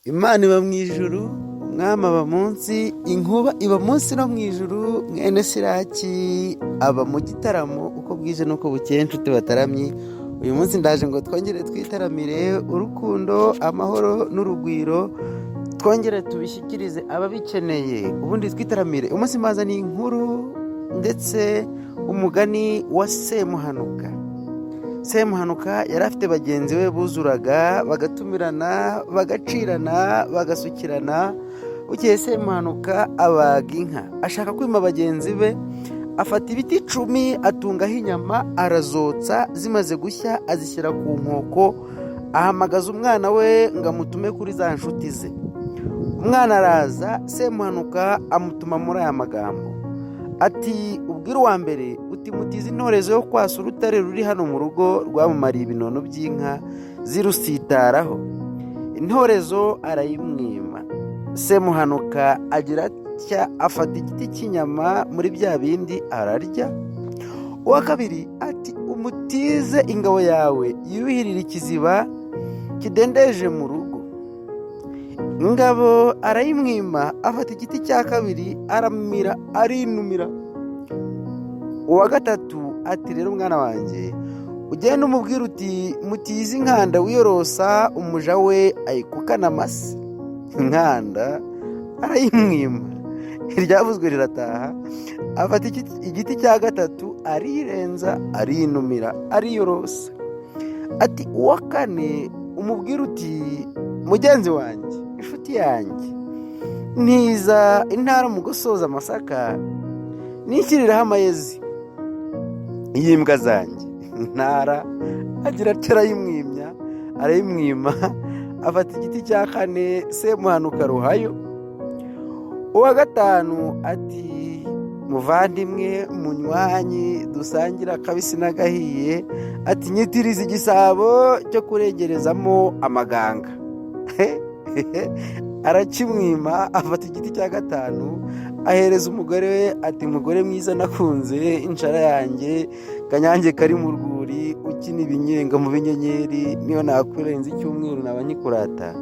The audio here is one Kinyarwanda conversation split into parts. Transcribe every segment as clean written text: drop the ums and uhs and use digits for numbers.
Imana iba mu ijuru, umwami aba munsi, inkuba iba munsi no mu ijuru, mwene Siraki aba mu gitaramo uko bwije n'uko bukeye. Inshuti bataramye, uyu munsi ndaje ngo twongere twitaramire urukundo, amahoro n'urugwiro, twongere tubishyikirize ababikeneye. Ubundi twitaramire umunsi maza ni inkuru ndetse umugani wa Semuhanuka. Semuhanuka yari afite bagenzi be buzuraga, bagatumirana, bagacirana, bagasukirana. Bukeye Semuhanuka abaga inka, ashaka kwima bagenzi be, afata ibiti 10 atungaho inyama, arazotsa, zimaze gushya azishyira ku nkoko, ahamagaza umwana we ngo amutume kuri za nshuti ze. Umwana araza, Semuhanuka amutuma muri aya magambo ati, ubwira uwa mbere uti mutize intorezo yo kwasa urutare ruri hano mu rugo rwamumariye ibinono by'inka zirusitaraho. Intorezo arayimwima. Semuhanuka agira atya, afata igiti cy'inyama muri bya bindi ararya. Uwa kabiri ati, umutize ingabo yawe yuhirira ikiziba kidendeje mu rugo. Ingabo arayimwima, afata igiti cya kabiri aramira, arinumira. Uwa gatatu ati, rero mwana wanjye ugenda umubwira uti mutize inkanda wiyorosa umuja we ayikukana amase. Inkanda arayimwima, iryavuzwe rirataha. Afata igiti cya gatatu arirenza, arinumira, ariyorosa. Ati, uwa kane umubwira uti mugenzi wanjye, inshuti yanjye, ntiza intara mu gusoza amasaka nishyiriraho amayezi y'imbwa zanjye. Intara agira ati, arayimwima. Afata igiti cya kane, Semuhanuka ruhayo. Uwa gatanu ati, muvandimwe munywanyi dusangira akabisi n'agahiye, ati nyitiriza igisabo cyo kuregerezamo amaganga. Arakimwima. Afata igiti cya gatanu ahereza umugore we ati, mugore mwiza nakunze, inshara yanjye kanyange kari mu rwuri, ukina ibinyenga mu binyenyeri, niyo nakurenza icyumweru naba nyikurata,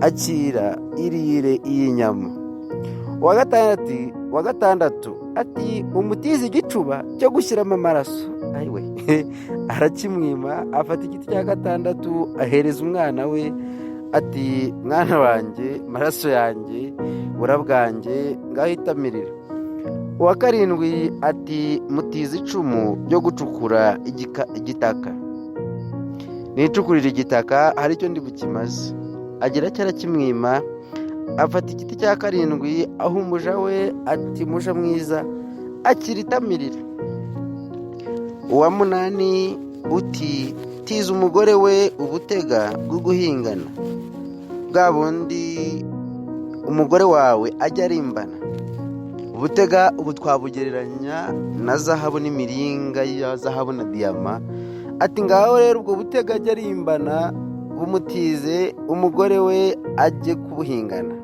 akira irire iyi nyama. Uwa gatandatu ati, umutize igicuba cyo gushyiramo amaraso. Ayiwe. Arakimwima. Afata igiti cya gatandatu ahereza umwana we ati, mwana wanjye, maraso yanjye, burabwanjye, ngaho itamirira. Uwa karindwi ati, mutize icumu ryo gucukura igitaka. Nicukurira igitaka hari icyo ndi bukimaze. Agira icyo arakimwima. Afata igiti cya karindwi aho umuja we ati, muja mwiza, akira itamirira. Uwa munani uti, tiza umugore we ubutega bwo guhingana, bwa bundi umugore wawe ajya arimbana. Ubutega ubu twabugereranya na zahabu n'imiringa ya zahabu na diyama. Ati, ngaho rero ubwo butega ajya arimbana bumutize umugore we ajye kubuhingana.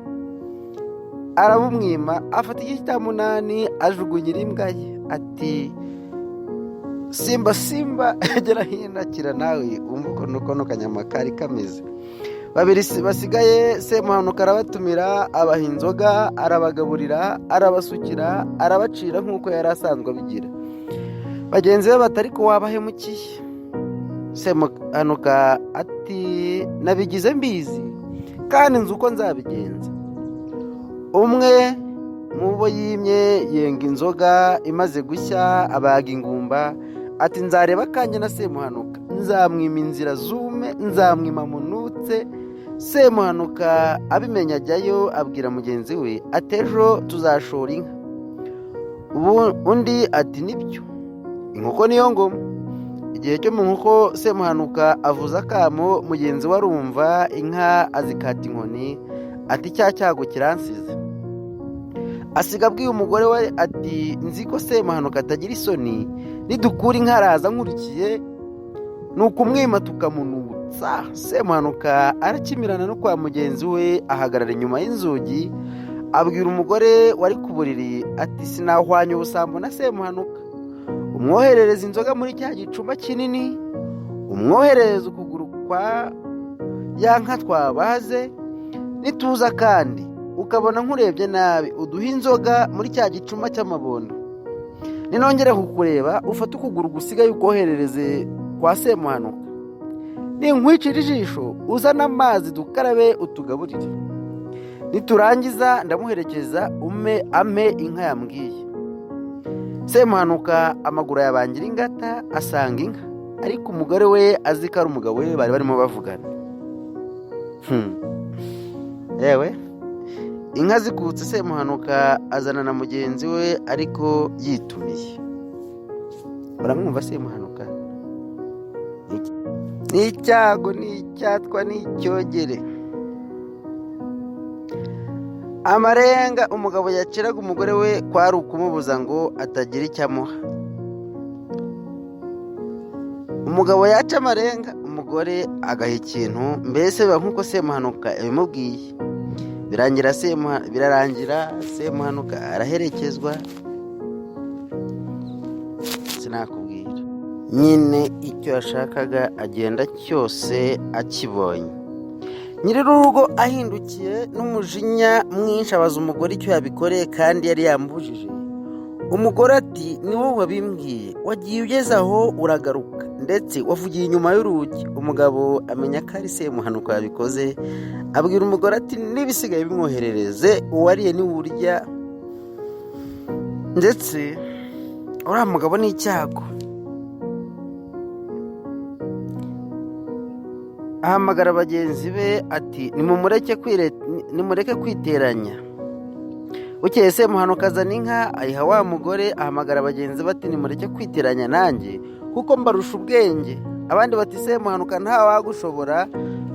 Arabumwima. Afata igiti cya munani ajugunyira imbwa ye. Ati, simba egera hino, akira nawe wumva uko kanyama kari kameze. Babiri basigaye Semuhanuka arabatumira, abaha inzoga, arabagaburira, arabasukira, arabacira nk'uko yari asanzwe abigira. Bagenzi be batari ko wabahemukiye. Semuhanuka ati, nabigize mbizi kandi nzi uko nzabigenza. Umwe mu bo yimye yenga inzoga, imaze gushya abaga ingumba. Ati, nzareba kanjye na Semuhanuka, nzamwima inzira zume, nzamwima munutse. Semuhanuka abimenya ajyayo abwira mugenzi we ati, ejo tuzashora inka. Undi ati, nibyo, inkoko niyo ngoma. Igihe cyo mu nkoko Semuhanuka avuza akamo, mugenzi we arumva, inka azikata inkoni. Ati, cya cyago kiransize. Asiga abwiye umugore we ati, nzi ko Semuhanuka atagira isoni, nidukura inka araza nkurikiye, nuko umwima tukamunutsa. Semuhanuka arakimirana no kwa mugenzi we, ahagarara inyuma y'inzugi, abwira umugore wari ku buriri ati, sinahwanya ubusambo na Semuhanuka. Umwoherereza inzoga muri cya gicumba kinini, umwoherereza ukuguru kwa ya nka twabaze, nituza kandi ukabona nkurebye nabi uduha inzoga muri cya gicuma cy'amabondo, ninongere kukureba ufate ukuguru gusigaye ukoherereze kwa Semuhanuka, ninkwicira ijisho uzane amazi dukarabe utugaburire, niturangiza ndamuherekeza ame inka yambwiye. Semuhanuka amaguru yabangira ingata asanga inka, ariko umugore we azi ko ari umugabo we bari barimo bavugana. Yewe inka zikutse Semuhanuka azana na mugenzi we ariko yitumiye. Uramwumva Semuhanuka? Ni icyago, ni icyatwa, ni icyogere. Amarenga umugabo yaciraga umugore we kwari ukumubuza ngo atagira icyo amuha. Umugabo yaca amarenga umugore agaha ikintu, mbese biba nk'uko Semuhanuka yabimubwiye. Birarangira Semuhanuka araherekezwa, sinakubwira nyine icyo yashakaga agenda cyose akibonye. Nyir'urugo ahindukiye n'umujinya mwinshi abaza umugore icyo yabikoreye kandi yari yambujije. Umugore ati ni wowe wabimbwiye, wagiye ugeze aho uragaruka ndetse wavugiye inyuma y'urugi. Umugabo amenya ko ari Semuhanuka yabikoze, abwira umugore ati n'ibisigaye bimwoherereze, uwariye niwurya. Ndetse uriya mugabo ni icyago. Ahamagara bagenzi be ati nimureke kwiteranya. Bukeye Semuhanuka azana inka ayiha wa mugore, ahamagara bagenzi bati nimureke kwiteranya nanjye kuko mbarusha ubwenge. Abandi bati Semuhanuka nta wagushobora.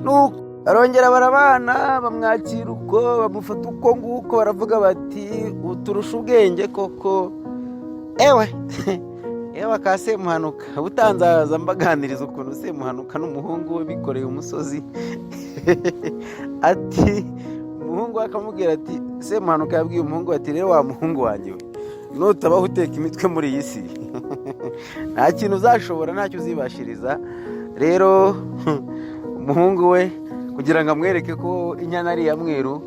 Nuko arongera barabana, bamwakira uko, bamufata uko nguko, baravuga bati uturusha ubwenge koko. Ewe ka Semuhanuka butanzaza mbaganiriza ukuntu Semuhanuka n'umuhungu we bikoreye umusozi. Ati umuhungu akamubwira ati Semuhanuka yabwiye umuhungu ati rero wa muhungu wanjye we, nutabaho uteka imitwe muri iyi si nta kintu uzashobora, ntacyo uzibashiriza. Rero umuhungu we kugira ngo amwereke ko inyana ari iya mweru,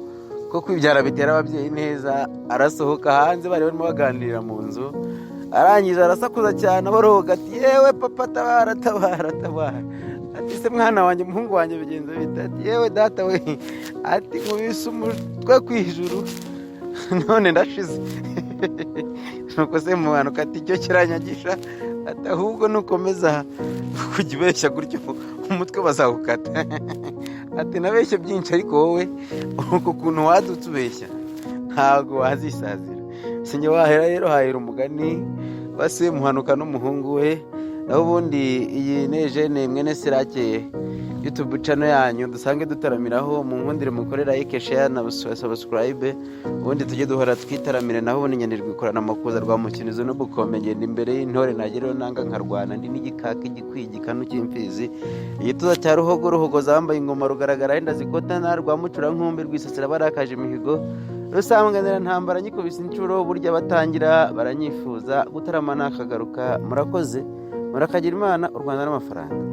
ko kwibyara bitera ababyeyi neza, arasohoka hanze, bari barimo baganirira mu nzu. Arangiza arasakuza cyane aboroga ati yewe papa tabara tabara tabara. Ati se mwana wanjye, umuhungu wanjye bigenze bite? Ati yewe data we, ati nkubise umutwe ku ijuru none ndashize. Nuko Semuhanuka ati icyo kiranyagisha, ati ahubwo nukomeza kujya ubeshya gutyo umutwe bazawukata. Ati nabeshye byinshi ariko wowe uko kuntu wadutse ubeshya ntabwo wazisazira. Sinjye wahera rero hahera umugani wa Semuhanuka n'umuhungu we. Naho ubundi iyi nejene mwene Sirake YouTube channel yanyu dusange dutaramiraho, mu nkundire mukorera like, share na subscribe, ubundi tujye duhora twitaramire. Naho ubundi nyanirwa ikorana amakuza rwa mukinizo no bukombe, ngenda imbere y'intore nagereho nanga nkarwana, ndi n'igikaka igikwigikanu cy'imfizi, igituza cya ruhogo zambaye ingoma rugaragara inda zikotana, rwa mucura nkumbi rwisasira barakaje imihigo, rusanganira ntambara nyikubise incuro, burya batangira baranyifuza, gutarama nakagaruka. Murakoze, murakagira Imana, u Rwanda n'amafaranga.